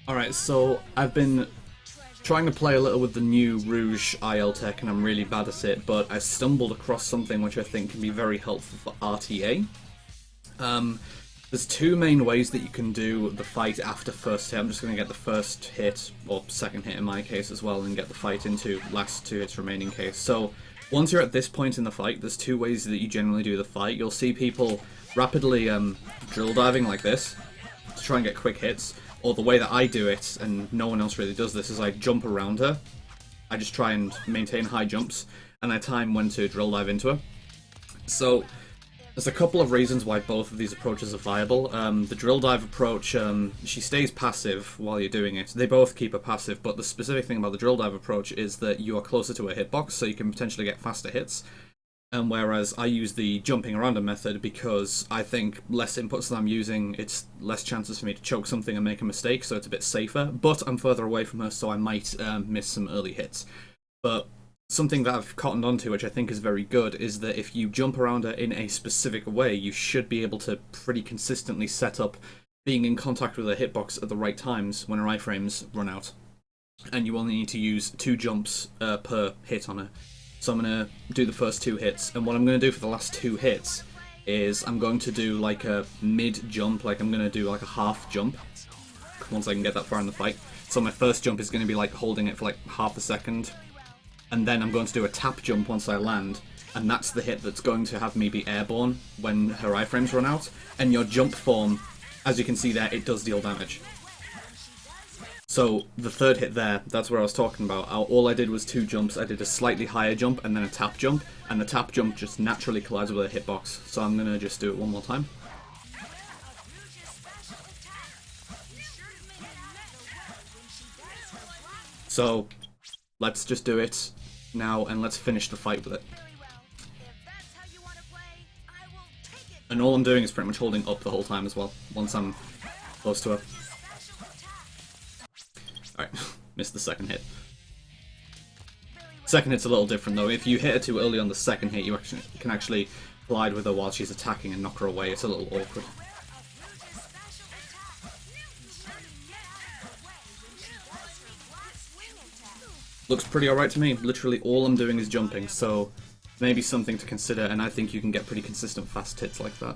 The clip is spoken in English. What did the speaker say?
Alright, so I've been trying to play a little with the new Rouge IL tech and I'm really bad at it, but I stumbled across something which I think can be very helpful for RTA. There's two main ways that you can do the fight after first hit. I'm just going to get the first hit, or second hit in my case as well, and get the fight into last two hits remaining case. So once you're at this point in the fight, there's two ways that you generally do the fight. You'll see people rapidly drill diving like this to try and get quick hits, or the way that I do it, and no one else really does this, is I jump around her. I just try and maintain high jumps, and I time when to drill dive into her. So there's a couple of reasons why both of these approaches are viable. The drill dive approach, she stays passive while you're doing it. They both keep her passive, but the specific thing about the drill dive approach is that you are closer to a hitbox, so you can potentially get faster hits. And whereas I use the jumping around her method because I think less inputs that I'm using, it's less chances for me to choke something and make a mistake, so it's a bit safer. But I'm further away from her, so I might miss some early hits. But something that I've cottoned onto, which I think is very good, is that if you jump around her in a specific way, you should be able to pretty consistently set up being in contact with her hitbox at the right times when her iframes run out. And you only need to use 2 jumps per hit on her. So I'm going to do the first 2 hits, and what I'm going to do for the last 2 hits is I'm going to do like a mid-jump, like I'm going to do like a half jump, once I can get that far in the fight. So my first jump is going to be like holding it for like half a second, and then I'm going to do a tap jump once I land, and that's the hit that's going to have me be airborne when her iframes run out. And your jump form, as you can see there, it does deal damage. So the third hit there, that's what I was talking about. All I did was 2 jumps. I did a slightly higher jump and then a tap jump, and the tap jump just naturally collides with a hitbox. So I'm going to just do it one more time. So let's just do it now and let's finish the fight with it. And all I'm doing is pretty much holding up the whole time as well, once I'm close to her. Alright, missed the second hit. Second hit's a little different though. If you hit her too early on the second hit, you can actually collide with her while she's attacking and knock her away. It's a little awkward. Looks pretty alright to me. Literally all I'm doing is jumping, so maybe something to consider, and I think you can get pretty consistent fast hits like that.